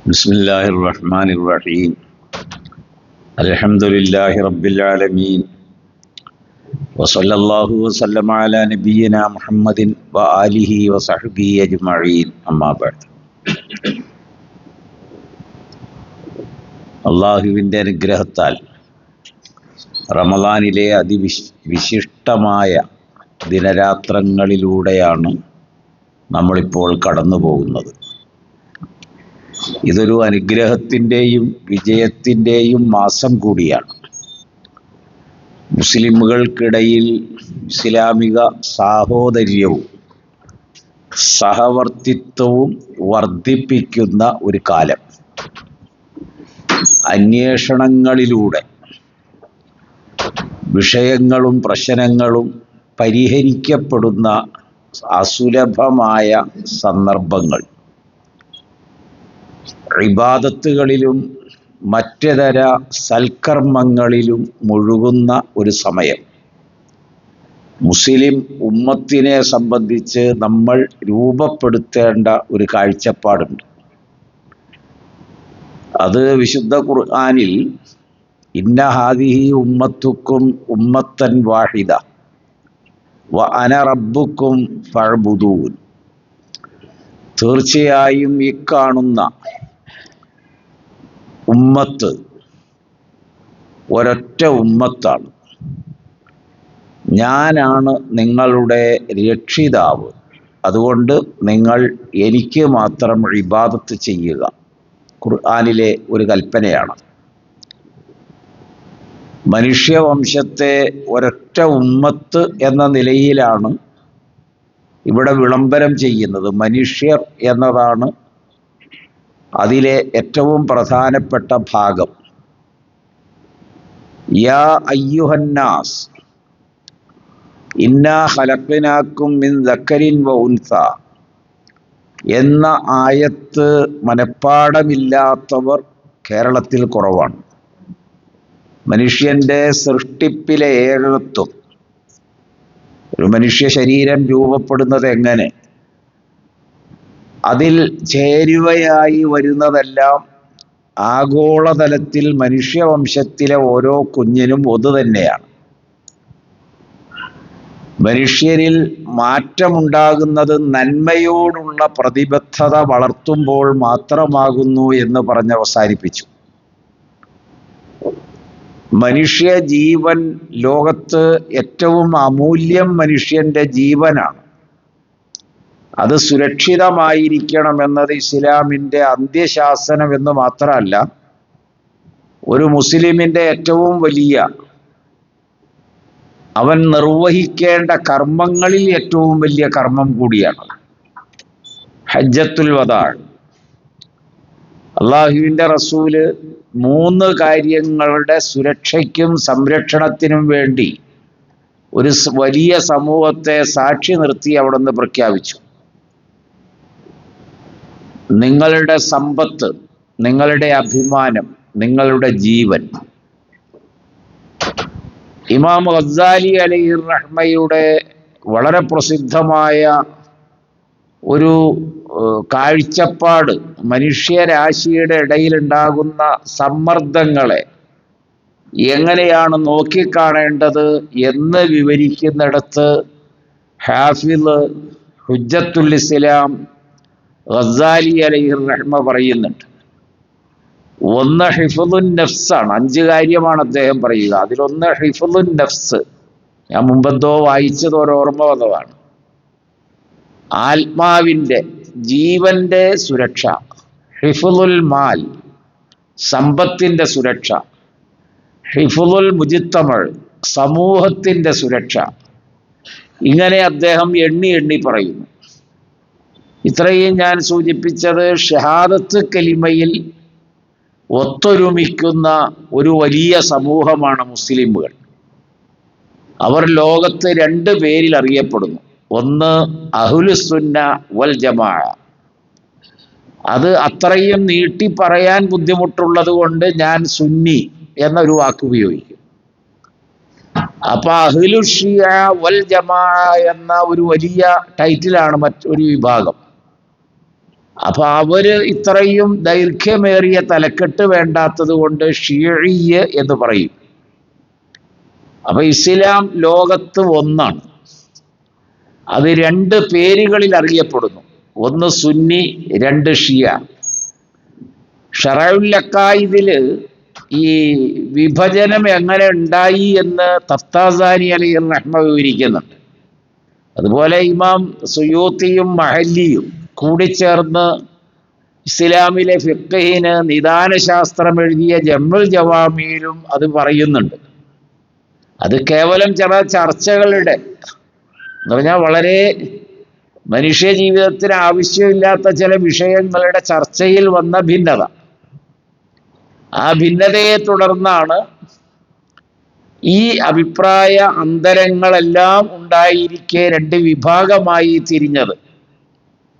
ബിസ്മില്ലാഹിർ റഹ്മാനിർ റഹീം. അൽഹംദുലില്ലാഹി റബ്ബിൽ ആലമീൻ. വസല്ലല്ലാഹു വസല്ലമ അലാ നബിയ്യിനാ മുഹമ്മദിൻ വആലിഹി വസഹ്ബിഹി അജ്മഈൻ. അമ്മാ ബഅദ്. അല്ലാഹുവിൻ്റെ അനുഗ്രഹത്താൽ റമളാനിലെ വിശിഷ്ടമായ ദിനരാത്രങ്ങളിലൂടെയാണ് നമ്മളിപ്പോൾ കടന്നു പോകുന്നത്. ഇതൊരു അനുഗ്രഹത്തിൻ്റെയും വിജയത്തിൻ്റെയും മാസം കൂടിയാണ്. മുസ്ലിമുകൾക്കിടയിൽ ഇസ്ലാമിക സാഹോദര്യവും സഹവർത്തിത്വവും വർദ്ധിപ്പിക്കുന്ന ഒരു കാലം. അന്വേഷണങ്ങളിലൂടെ വിഷയങ്ങളും പ്രശ്നങ്ങളും പരിഹരിക്കപ്പെടുന്ന അസുലഭമായ സന്ദർഭങ്ങൾ. ഇബാദത്തുകളിലും മറ്റിതര സൽക്കർമ്മങ്ങളിലും മുഴുകുന്ന ഒരു സമയം. മുസ്ലിം ഉമ്മത്തിനെ സംബന്ധിച്ച് നമ്മൾ രൂപപ്പെടുത്തേണ്ട ഒരു കാഴ്ചപ്പാടുണ്ട്. അത് വിശുദ്ധ ഖുർആനിൽ ഇന്ന ഹാദിഹി ഉമ്മത്തുക്കും ഉമ്മത്തൻ വാഹിദ വ അന റബ്ബുക്കും ഫഅ്ബുദൂൻ. തീർച്ചയായും ഈ കാണുന്ന ഉമ്മത്ത് ഒരൊറ്റ ഉമ്മത്താണ്, ഞാനാണ് നിങ്ങളുടെ രക്ഷിതാവ്, അതുകൊണ്ട് നിങ്ങൾ എനിക്ക് മാത്രം ഇബാദത്ത് ചെയ്യുക. ഖുർആനിലെ ഒരു കൽപ്പനയാണ്. മനുഷ്യവംശത്തെ ഒരൊറ്റ ഉമ്മത്ത് എന്ന നിലയിലാണ് ഇവിടെ വിളംബരം ചെയ്യുന്നത്. മനുഷ്യർ എന്നതാണ് അതിലെ ഏറ്റവും പ്രധാനപ്പെട്ട ഭാഗം. യാ അയ്യുഹന്നാസ് ഇന്നാ ഖലഖ്നാകും മിൻ ദക്കരിൻ വ ഉൻസ എന്ന ആയത്ത് മനഃപ്പാഠമില്ലാത്തവർ കേരളത്തിൽ കുറവാണ്. മനുഷ്യൻ്റെ സൃഷ്ടിപ്പിലെ ഏകത്വം, ഒരു മനുഷ്യ ശരീരം രൂപപ്പെടുന്നത് എങ്ങനെ, അതിൽ ചേരുവയായി വരുന്നതെല്ലാം ആഗോളതലത്തിൽ മനുഷ്യവംശത്തിലെ ഓരോ കുഞ്ഞിനും ഒന്നു തന്നെയാണ്. മനുഷ്യരിൽ മാറ്റമുണ്ടാകുന്നത് നന്മയോടുള്ള പ്രതിബദ്ധത വളർത്തുമ്പോൾ മാത്രമാകുന്നു എന്ന് പറഞ്ഞ് അവസാനിപ്പിച്ചു. മനുഷ്യ ജീവൻ, ലോകത്ത് ഏറ്റവും അമൂല്യം മനുഷ്യൻ്റെ ജീവനാണ്. അത് സുരക്ഷിതമായിരിക്കണമെന്നത് ഇസ്ലാമിൻ്റെ അന്ത്യശാസനം എന്ന് മാത്രമല്ല, ഒരു മുസ്ലിമിൻ്റെ ഏറ്റവും വലിയ, അവൻ നിർവഹിക്കേണ്ട കർമ്മങ്ങളിൽ ഏറ്റവും വലിയ കർമ്മം കൂടിയാണ് ഹജ്ജത്തുൽ വദാ. അള്ളാഹുവിൻ്റെ റസൂല് 3 കാര്യങ്ങളുടെ സുരക്ഷയ്ക്കും സംരക്ഷണത്തിനും വേണ്ടി ഒരു വലിയ സമൂഹത്തെ സാക്ഷി നിർത്തി അവിടുന്ന് പ്രഖ്യാപിച്ചു. നിങ്ങളുടെ സമ്പത്ത്, നിങ്ങളുടെ അഭിമാനം, നിങ്ങളുടെ ജീവൻ. ഇമാം ഗസാലി അലൈഹി റഹ്മയുടെ വളരെ പ്രസിദ്ധമായ ഒരു കാഴ്ചപ്പാട് മനുഷ്യരാശിയുടെ ഇടയിലുണ്ടാകുന്ന സമ്മർദ്ദങ്ങളെ എങ്ങനെയാണ് നോക്കിക്കാണേണ്ടത് എന്ന് വിവരിക്കുന്നിടത്ത് ഹാഫിള് ഹുജ്ജത്തുൽ ഇസ്ലാം ഗസാലി അലൈഹി റഹ്മ പറയുന്നുണ്ട്. ഒന്ന് ഹിഫ്ളുൻ നഫ്സാണ്. 5 കാര്യമാണ് അദ്ദേഹം പറയുക. അതിലൊന്ന് ഹിഫ്ളുൻ നഫ്സ്. ഞാൻ മുമ്പെന്തോ വായിച്ചത് ഓർമ്മ വന്നതാണ്. ആത്മാവിൻ്റെ, ജീവന്റെ സുരക്ഷ. ഹിഫ്ളുൽ മാൽ, സമ്പത്തിൻ്റെ സുരക്ഷ. ഹിഫ്ളുൽ മുജ്തമഅ, സമൂഹത്തിൻ്റെ സുരക്ഷ. ഇങ്ങനെ അദ്ദേഹം എണ്ണി പറയുന്നു. ഇത്രയും ഞാൻ സൂചിപ്പിച്ചത് ഷഹാദത്ത് കലിമയിൽ ഒത്തൊരുമിക്കുന്ന ഒരു വലിയ സമൂഹമാണ് മുസ്ലിമുകൾ. അവർ ലോകത്ത് 2 പേരിൽ അറിയപ്പെടുന്നു. ഒന്ന് അഹ്ലുസുന്ന വൽ ജമാഅ. അത് അത്രയും നീട്ടി പറയാൻ ബുദ്ധിമുട്ടുള്ളത് കൊണ്ട് ഞാൻ സുന്നി എന്നൊരു വാക്ക് ഉപയോഗിക്കും. അപ്പൊ അഹ്ലുഷിയ വൽ ജമാഅ എന്ന ഒരു വലിയ ടൈറ്റിലാണ് മറ്റൊരു വിഭാഗം. അപ്പൊ അവര് ഇത്രയും ദൈർഘ്യമേറിയ തലക്കെട്ട് വേണ്ടാത്തത് കൊണ്ട് ഷിയഈ എന്ന് പറയും. അപ്പൊ ഇസ്ലാം ലോകത്ത് ഒന്നാണ്, അത് രണ്ട് പേരുകളിൽ അറിയപ്പെടുന്നു. ഒന്ന് സുന്നി, രണ്ട് ഷിയ. ഷറഉൽ അഖായിദില് ഈ വിഭജനം എങ്ങനെ ഉണ്ടായി എന്ന് തഫ്താസാനി അലൈഹി റഹ്മ വിവരിക്കുന്നുണ്ട്. അതുപോലെ ഇമാം സുയൂത്തിയും മഹല്ലിയും കൂടിച്ചേർന്ന് ഇസ്ലാമിലെ ഫിഖ്ഹിന് നിദാനശാസ്ത്രം എഴുതിയ ജംഉൽ ജവാമിയിലും അത് പറയുന്നുണ്ട്. അത് കേവലം ചില ചർച്ചകളുടെ എന്ന് പറഞ്ഞാൽ വളരെ മനുഷ്യ ജീവിതത്തിന് ആവശ്യമില്ലാത്ത ചില വിഷയങ്ങളുടെ ചർച്ചയിൽ വന്ന ഭിന്നത. ആ ഭിന്നതയെ തുടർന്നാണ് ഈ അഭിപ്രായ അന്തരങ്ങളെല്ലാം ഉണ്ടായിരിക്കെ രണ്ട് വിഭാഗമായി തിരിഞ്ഞത്.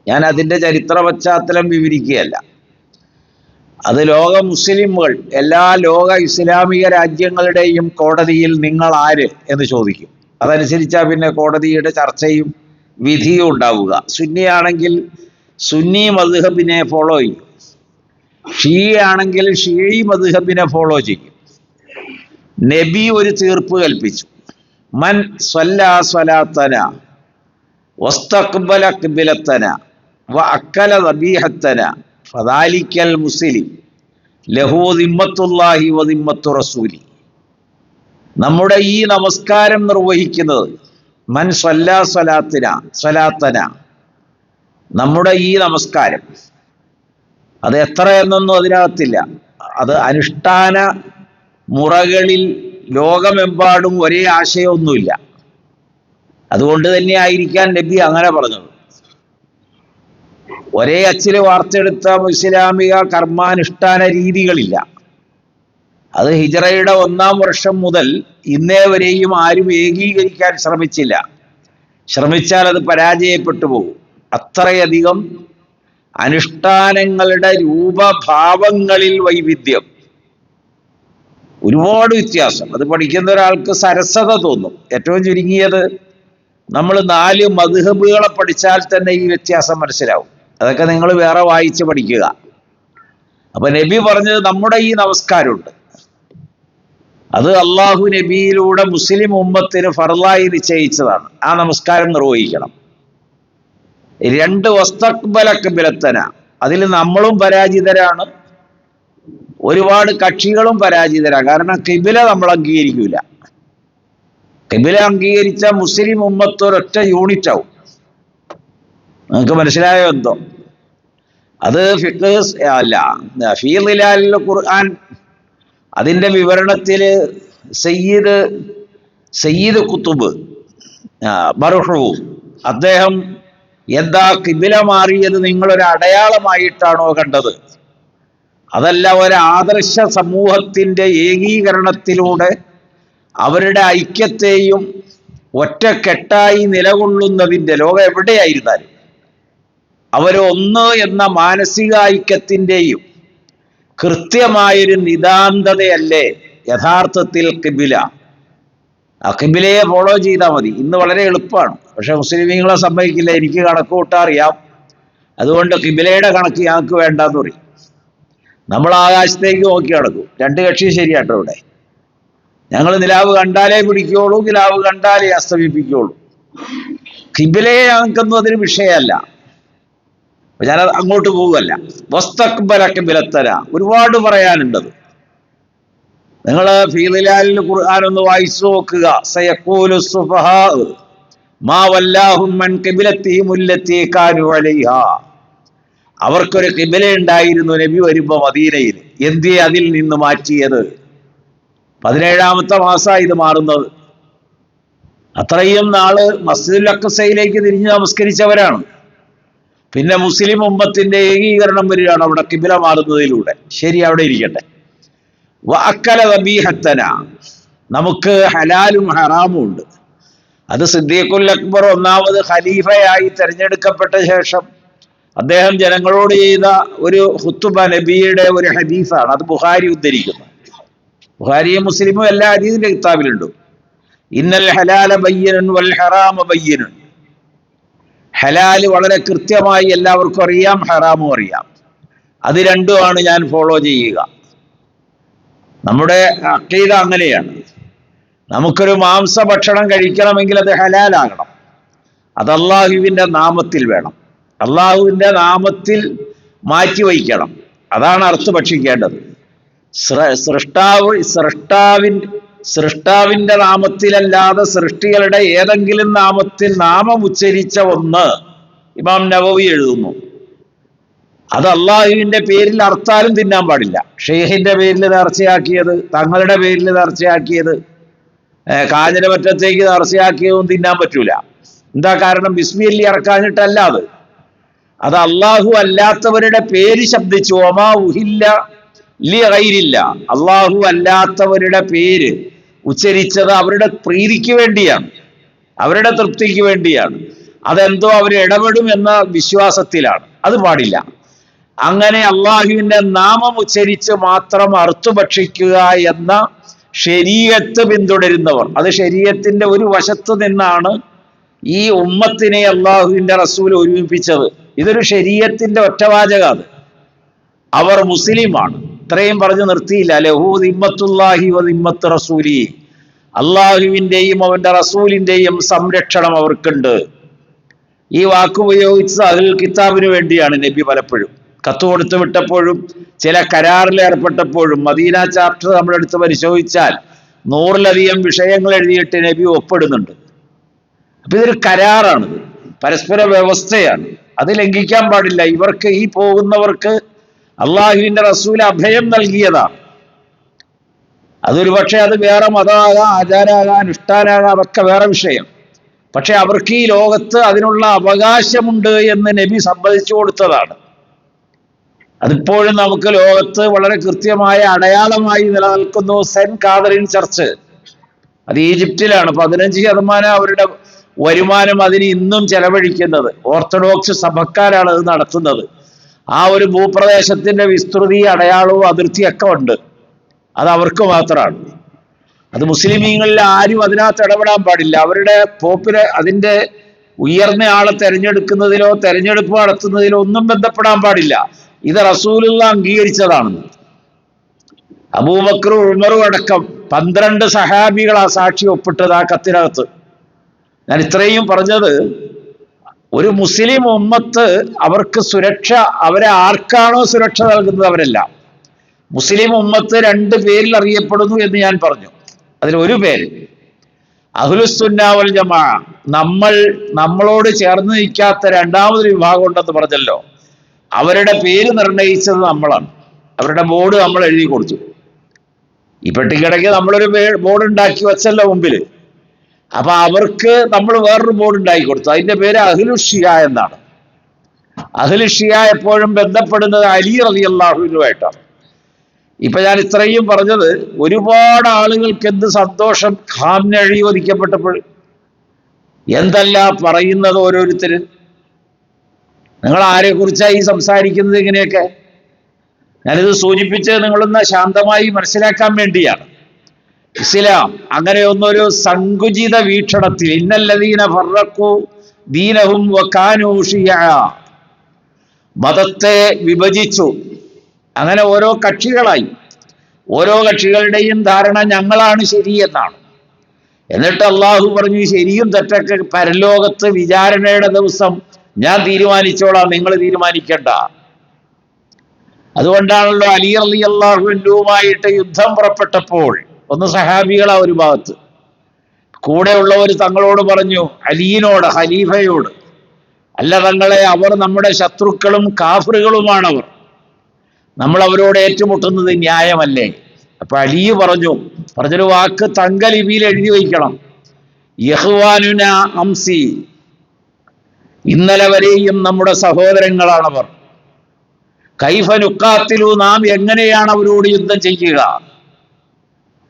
ഞാൻ അതിൻ്റെ ചരിത്ര പശ്ചാത്തലം വിവരിക്കുകയല്ല. അത് ലോക മുസ്ലിമുകൾ എല്ലാ ലോക ഇസ്ലാമിക രാജ്യങ്ങളുടെയും കോടതിയിൽ നിങ്ങൾ ആര് എന്ന് ചോദിക്കും. അതനുസരിച്ചാ പിന്നെ കോടതിയുടെ ചർച്ചയും വിധിയും ഉണ്ടാവുക. സുന്നിയാണെങ്കിൽ സുന്നി മദ്ഹബിനെ ഫോളോ ചെയ്യും, ഷീഈ ആണെങ്കിൽ ഷീഈ മദ്ഹബിനെ ഫോളോ ചെയ്യും. നബി ഒരു തീർപ്പ് കൽപ്പിച്ചു, മൻ സ്വല്ലാ സ്വലാത്തന വസ്തഖ്ബല ഖിബ്ലത്തന വഅക്കല ദബീഹത്തന ഫദാലിക്കൽ മുസ്ലിം ലഹു ദിമ്മത്തുല്ലാഹി വദിമ്മത്തു റസൂലി. നമ്മുടെ ഈ നമസ്കാരം നിർവഹിക്കുന്നത്, മൻ സ്വല്ലാ സ്വലാത്തന, നമ്മുടെ ഈ നമസ്കാരം, അത് എത്ര എന്നൊന്നും അതിനകത്തില്ല. അത് അനുഷ്ഠാന മുറകളിൽ ലോകമെമ്പാടും ഒരേ ആശയമൊന്നുമില്ല. അതുകൊണ്ട് തന്നെ ആയിരിക്കാൻ നബി അങ്ങനെ പറഞ്ഞത്. ഒരേ അച്ചിൽ വാർത്തെടുത്ത ഇസ്ലാമിക കർമാനുഷ്ഠാന രീതികളില്ല. അത് ഹിജ്റയുടെ 1-ാം വർഷം മുതൽ ഇന്നേ വരെയും ആരും ഏകീകരിക്കാൻ ശ്രമിച്ചില്ല. ശ്രമിച്ചാൽ അത് പരാജയപ്പെട്ടു പോകും. അത്രയധികം അനുഷ്ഠാനങ്ങളുടെ രൂപഭാവങ്ങളിൽ വൈവിധ്യം, ഒരുപാട് വ്യത്യാസം. അത് പഠിക്കുന്ന ഒരാൾക്ക് സരസത തോന്നും. ഏറ്റവും ചുരുങ്ങിയത് നമ്മൾ 4 മദ്ഹബുകളെ പഠിച്ചാൽ തന്നെ ഈ വ്യത്യാസം മനസ്സിലാവും. അതൊക്കെ നിങ്ങൾ വേറെ വായിച്ച് പഠിക്കുക. അപ്പൊ നബി പറഞ്ഞത് നമ്മുടെ ഈ നമസ്കാരമുണ്ട്, അത് അള്ളാഹു നബിയിലൂടെ മുസ്ലിം ഉമ്മത്തിന് ഫർളായി നിശ്ചയിച്ചതാണ്. ആ നമസ്കാരം നിർവഹിക്കണം. 2 വസ്തഖ്ബല ഖിബ്ലത്തന, അതിൽ നമ്മളും പരാജിതരാണ്, ഒരുപാട് കക്ഷികളും പരാജിതരാണ്. കാരണം ഖിബ്ല നമ്മൾ അംഗീകരിക്കൂല. ഖിബ്ല അംഗീകരിച്ച മുസ്ലിം ഉമ്മത്ത് ഒരൊറ്റ യൂണിറ്റ് ആവും. നിങ്ങൾക്ക് മനസ്സിലായോ എന്തോ? അത് ഫിഖ് അല്ല, ഫീ ളിലാലിൽ ഖുർആൻ അതിൻ്റെ വിവരണത്തിൽ സയ്യിദ് കുത്തുബ് മർഹൂം അദ്ദേഹം എന്താ ഖിബ്ല മാറിയത് നിങ്ങളൊരു അടയാളമായിട്ടാണോ കണ്ടത്, അതല്ല ഒരു ആദർശ സമൂഹത്തിൻ്റെ ഏകീകരണത്തിലൂടെ അവരുടെ ഐക്യത്തെയും ഒറ്റക്കെട്ടായി നിലകൊള്ളുന്നതിൻ്റെ, ലോകം എവിടെയായിരുന്നാലും അവരൊന്ന് എന്ന മാനസിക ഐക്യത്തിൻ്റെയും കൃത്യമായൊരു നിതാന്തതയല്ലേ യഥാർത്ഥത്തിൽ ഖിബ്ല? ആ ഖിബ്ലയെ ഫോളോ ചെയ്താൽ മതി. ഇന്ന് വളരെ എളുപ്പമാണ്, പക്ഷെ മുസ്ലിമീങ്ങളെ സമ്മതിക്കില്ല. എനിക്ക് കണക്ക് കൂട്ടാൻ അറിയാം, അതുകൊണ്ട് ഖിബ്ലയുടെ കണക്ക് ഞങ്ങൾക്ക് വേണ്ടാന്ന് പറയും. നമ്മൾ ആകാശത്തേക്ക് നോക്കി നടക്കും. 2 കക്ഷി ശരിയാട്ടോ ഇവിടെ. ഞങ്ങൾ നിലാവ് കണ്ടാലേ പിടിക്കുകയുള്ളൂ, നിലാവ് കണ്ടാലേ അസ്തമിപ്പിക്കുകയുള്ളൂ. ഖിബ്ലയെ ഞങ്ങൾക്കൊന്നും അതിന് വിഷയമല്ല. ഞാൻ അങ്ങോട്ട് പോവുകയല്ല. വസ്തഖ്ബല ഖിബ്ലത്തന, ഒരുപാട് പറയാനുണ്ടത്. നിങ്ങൾ ഫീ ളിലാലിൽ ഖുർആൻ ഒന്ന് വായിച്ചു നോക്കുക. സയഖൂലു സുഫഹാ മാ വല്ലാഹും മൻ ഖിബ്ലത്തിഹിം അല്ലത്തി കാനൂ അലൈഹാ. അവർക്കൊരു ഖിബ്ല ഉണ്ടായിരുന്നു നബി വരുമ്പോൾ മദീനയിൽ, എന്തേ അതിൽ നിന്ന് മാറ്റിയത്? 17ാമത്തെ മാസമാണ് ഇത് മാറുന്നത്. അത്രയും നാള് മസ്ജിദുൽ അഖ്സയിലേക്ക് തിരിഞ്ഞ് നമസ്കരിച്ചവരാണ്. പിന്നെ മുസ്ലിം ഉമ്മത്തിന്റെ ഏകീകരണം വരികയാണ് അവിടെ ഖിബ്ല മാറുന്നതിലൂടെ. ശരി, അവിടെ ഇരിക്കട്ടെ. വഅക്കല ദബീഹത്തന, നമുക്ക് ഹലാലും ഹറാമും ഉണ്ട്. അത് സിദ്ദീഖുൽ അക്ബർ 1ാമത് ഖലീഫയായി തെരഞ്ഞെടുക്കപ്പെട്ട ശേഷം അദ്ദേഹം ജനങ്ങളോട് ചെയ്ത ഒരു ഖുത്ബ, നബിയുടെ ഒരു ഹദീസാണ്. അത് ബുഖാരി ഉദ്ധരിക്കുന്നു. ബുഖാരിയും മുസ്ലിമും എല്ലാ ഹദീസിന്റെ കിതാബിലുണ്ട്. ഇന്നൽ ഹലാല ബയ്യിനുൻ വൽ ഹറാമ ബയ്യിനുൻ. ഹലാല് വളരെ കൃത്യമായി എല്ലാവർക്കും അറിയാം, ഹറാമും അറിയാം. അത് രണ്ടുമാണ് ഞാൻ ഫോളോ ചെയ്യുക. നമ്മുടെ അഖീദ അങ്ങനെയാണ്. നമുക്കൊരു മാംസഭക്ഷണം കഴിക്കണമെങ്കിൽ അത് ഹലാലാകണം. അത് അള്ളാഹുവിൻ്റെ നാമത്തിൽ വേണം, അള്ളാഹുവിൻ്റെ നാമത്തിൽ മാറ്റിവയ്ക്കണം. അതാണ് അറുത്ത് ഭക്ഷിക്കേണ്ടത്. സൃഷ്ടാവിൻ്റെ നാമത്തിലല്ലാതെ സൃഷ്ടികളുടെ ഏതെങ്കിലും നാമത്തിൽ നാമം ഉച്ചരിച്ച ഒന്ന് ഇമാം നവവി എഴുതുന്നു, അത് അള്ളാഹുവിൻ്റെ പേരിൽ അറുത്താലും തിന്നാൻ പാടില്ല. ഷെയ്ഖിന്റെ പേരിൽ നേർച്ചയാക്കിയത്, തങ്ങളുടെ പേരിൽ നേർച്ചയാക്കിയത്, കാഞ്ഞിരമറ്റത്തേക്ക് നേർച്ചയാക്കിയതും തിന്നാൻ പറ്റൂല. എന്താ കാരണം? ബിസ്മില്ലി ഇറക്കാഞ്ഞിട്ടല്ല. അത് അള്ളാഹു അല്ലാത്തവരുടെ പേര് ശബ്ദിച്ചു. ഒമാ ഉഹില്ല ലി ഗൈരില്ല, അള്ളാഹു അല്ലാത്തവരുടെ പേര് ഉച്ചരിച്ചത് അവരുടെ പ്രീതിക്ക് വേണ്ടിയാണ്, അവരുടെ തൃപ്തിക്ക് വേണ്ടിയാണ്. അതെന്തോ അവർ ഇടപെടും എന്ന വിശ്വാസത്തിലാണ്. അത് പാടില്ല. അങ്ങനെ അള്ളാഹുവിൻ്റെ നാമം ഉച്ചരിച്ച് മാത്രം അറുത്തു ഭക്ഷിക്കുക എന്ന ശരീഅത്ത് പിന്തുടരുന്നവർ, അത് ശരീഅത്തിന്റെ ഒരു വശത്ത് നിന്നാണ് ഈ ഉമ്മത്തിനെ അള്ളാഹുവിൻ്റെ റസൂൽ ഒരുമിപ്പിച്ചത്. ഇതൊരു ശരീഅത്തിന്റെ ഒറ്റവാചകാണ്. അവർ മുസ്ലിമാണ്. ഇത്രയും പറഞ്ഞു നിർത്തിയില്ല. ലഹു ദിമ്മത്തുല്ലാഹി വ ദിമ്മത്ത് റസൂലി, അള്ളാഹുവിൻ്റെയും അവൻ്റെ റസൂലിൻ്റെയും സംരക്ഷണം അവർക്കുണ്ട്. ഈ വാക്കുപയോഗിച്ചത് അഹ്ലുൽ കിതാബിന് വേണ്ടിയാണ് നബി പലപ്പോഴും. കത്ത് കൊടുത്തു വിട്ടപ്പോഴും ചില കരാറിൽ ഏർപ്പെട്ടപ്പോഴും മദീന ചാപ്റ്റർ നമ്മളെടുത്ത് പരിശോധിച്ചാൽ 100-ലധികം വിഷയങ്ങൾ എഴുതിയിട്ട് നബി ഒപ്പിടുന്നുണ്ട്. അപ്പൊ ഇതൊരു കരാറാണിത്, പരസ്പര വ്യവസ്ഥയാണ്. അത് ലംഘിക്കാൻ പാടില്ല. ഇവർക്ക്, ഈ പോകുന്നവർക്ക് അള്ളാഹുവിൻ്റെ റസൂൽ അഭയം നൽകിയതാണ്. അതൊരു പക്ഷേ അത് വേറെ മതമാകാം, ആചാരമാകാം, അനുഷ്ഠാനാകാം, അതൊക്കെ വേറെ വിഷയം. പക്ഷെ അവർക്ക് ഈ ലോകത്ത് അതിനുള്ള അവകാശമുണ്ട് എന്ന് നബി സമ്മതിച്ചു കൊടുത്തതാണ്. അതിപ്പോഴും നമുക്ക് ലോകത്ത് വളരെ കൃത്യമായ അടയാളമായി നിലനിൽക്കുന്നു. സെന്റ് കാതറിൻ ചർച്ച്, അത് ഈജിപ്തിലാണ്. 15% അവരുടെ വരുമാനം അതിന് ഇന്നും ചെലവഴിക്കുന്നത്. ഓർത്തഡോക്സ് സഭക്കാരാണ് അത് നടത്തുന്നത്. ആ ഒരു ഭൂപ്രദേശത്തിന്റെ വിസ്തൃതി, അടയാളവും അതിർത്തിയൊക്കെ ഉണ്ട്. അത് അവർക്ക് മാത്രമാണ്. അത് മുസ്ലിമീങ്ങളിൽ ആരും അതിനകത്ത് ഇടപെടാൻ പാടില്ല. അവരുടെ പോപ്പിലെ അതിൻ്റെ ഉയർന്ന ആളെ തെരഞ്ഞെടുക്കുന്നതിലോ തെരഞ്ഞെടുപ്പ് നടത്തുന്നതിലോ ഒന്നും ബന്ധപ്പെടാൻ പാടില്ല. ഇത് റസൂലുള്ള അംഗീകരിച്ചതാണ്. അബൂബക്കറും ഉമറും അടക്കം 12 സഹാബികൾ ആ സാക്ഷി ഒപ്പിട്ടത് ആ കത്തിനകത്ത്. ഞാൻ ഇത്രയും പറഞ്ഞത്, ഒരു മുസ്ലിം ഉമ്മത്ത് അവർക്ക് സുരക്ഷ, അവരെ ആർക്കാണോ സുരക്ഷ നൽകുന്നത് അവരല്ല. മുസ്ലിം ഉമ്മത്ത് 2 പേരിൽ അറിയപ്പെടുന്നു എന്ന് ഞാൻ പറഞ്ഞു. അതിലൊരു പേര് അഹ്ലുസുന്ന വൽ ജമാ, നമ്മളോട് ചേർന്ന് നിൽക്കാത്ത രണ്ടാമതൊരു വിഭാഗം ഉണ്ടെന്ന് പറഞ്ഞല്ലോ. അവരുടെ പേര് നിർണയിച്ചത് നമ്മളാണ്. അവരുടെ ബോർഡ് നമ്മൾ എഴുതി കൊടുത്തു. ഈ പെട്ടിക്കിടയ്ക്ക് നമ്മളൊരു ബോർഡ് ഉണ്ടാക്കി വച്ചല്ലോ മുമ്പിൽ. അപ്പൊ അവർക്ക് നമ്മൾ വേറൊരു ബോർഡ് ഉണ്ടാക്കി കൊടുത്തു. അതിന്റെ പേര് അഹ്ലു ഷിയ എന്നാണ്. അഹ്ലു ഷിയ എപ്പോഴും ബന്ധപ്പെടുന്നത് അലി റളിയല്ലാഹുവിനുമായിട്ടാണ്. ഇപ്പൊ ഞാൻ ഇത്രയും പറഞ്ഞത്, ഒരുപാട് ആളുകൾക്ക് എന്ത് സന്തോഷം ഖാംനഈ വധിക്കപ്പെട്ടപ്പോൾ. എന്തല്ല പറയുന്നത് ഓരോരുത്തര്. നിങ്ങൾ ആരെ കുറിച്ചാണ് ഈ സംസാരിക്കുന്നത്? ഇങ്ങനെയൊക്കെ ഞാനിത് സൂചിപ്പിച്ചത് നിങ്ങളൊന്ന് ശാന്തമായി മനസ്സിലാക്കാൻ വേണ്ടിയാണ്. ഇസ്ലാം അങ്ങനെയൊന്നൊരു സങ്കുചിത വീക്ഷണത്തിൽ, ഇന്നല്ലദീന ഫറഖു ദീനഹും വകാനൂ ശിയഅ, മതത്തെ വിഭജിച്ചു, അങ്ങനെ ഓരോ കക്ഷികളായി. ഓരോ കക്ഷികളുടെയും ധാരണ ഞങ്ങളാണ് ശരി എന്നാണ്. എന്നിട്ട് അള്ളാഹു പറഞ്ഞു, ശരിയും തെറ്റൊക്കെ പരലോകത്ത് വിചാരണയുടെ ദിവസം ഞാൻ തീരുമാനിച്ചോളാം, നിങ്ങൾ തീരുമാനിക്കണ്ട. അതുകൊണ്ടാണല്ലോ അലി റളിയല്ലാഹു അൻഹുവുമായിട്ട് യുദ്ധം പുറപ്പെട്ടപ്പോൾ ഒന്ന് സഹാബികളാ ഒരു ഭാഗത്ത്, കൂടെയുള്ളവർ തങ്ങളോട് പറഞ്ഞു, അലിയിനോട്, ഖലീഫയോട്, അല്ല തങ്ങളെ, അവർ നമ്മുടെ ശത്രുക്കളും കാഫിറുകളുമാണവർ, നമ്മൾ അവരോട് ഏറ്റുമുട്ടുന്നത് ന്യായമല്ലേ? അപ്പൊ അലി പറഞ്ഞൊരു വാക്ക് തങ്കലിപിയിൽ എഴുതി വയ്ക്കണം, യഹ്വാനുന അംസി, ഇന്നലെ വരെയും നമ്മുടെ സഹോദരങ്ങളാണവർ. കൈഫ നുഖാത്തിലു, നാം എങ്ങനെയാണ് അവരോട് യുദ്ധം ചെയ്യുക?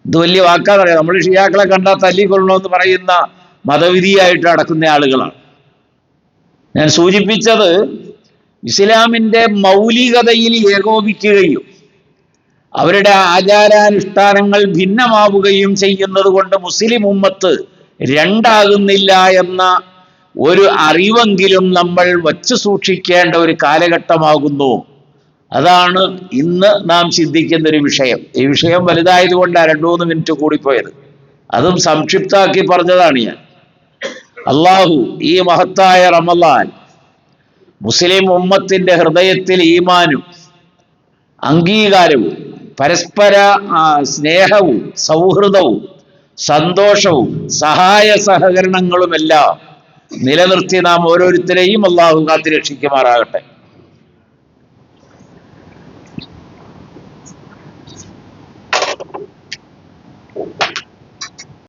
ഇത് വലിയ വാക്കാന്നറിയാം. നമ്മൾ ഷിയാക്കളെ കണ്ടാൽ തല്ലിക്കൊള്ളണമെന്ന് പറയുന്ന മതവിധിയായിട്ട് അടക്കുന്ന ആളുകളാണ്. ഞാൻ സൂചിപ്പിച്ചത്, ഇസ്ലാമിൻ്റെ മൗലികതയിൽ ഏകോപിക്കുകയും അവരുടെ ആചാരാനുഷ്ഠാനങ്ങൾ ഭിന്നമാവുകയും ചെയ്യുന്നത് കൊണ്ട് മുസ്ലിം ഉമ്മത്ത് രണ്ടാകുന്നില്ല എന്ന ഒരു അറിവെങ്കിലും നമ്മൾ വച്ചു സൂക്ഷിക്കേണ്ട ഒരു കാലഘട്ടമാകുന്നു. അതാണ് ഇന്ന് നാം ചിന്തിക്കുന്ന ഒരു വിഷയം. ഈ വിഷയം വലുതായതുകൊണ്ടാണ് 2-3 മിനിറ്റ് കൂടിപ്പോയത്. അതും സംക്ഷിപ്തമാക്കി പറഞ്ഞതാണ് ഞാൻ. അള്ളാഹു ഈ മഹത്തായ റമളാൻ മുസ്ലിം ഉമ്മത്തിന്റെ ഹൃദയത്തിൽ ഈമാനും അംഗീകാരവും പരസ്പര സ്നേഹവും സൗഹൃദവും സന്തോഷവും സഹായ സഹകരണങ്ങളുമെല്ലാം നിലനിർത്തി നാം ഓരോരുത്തരെയും അള്ളാഹു കാത്തുരക്ഷിക്കുമാറാകട്ടെ.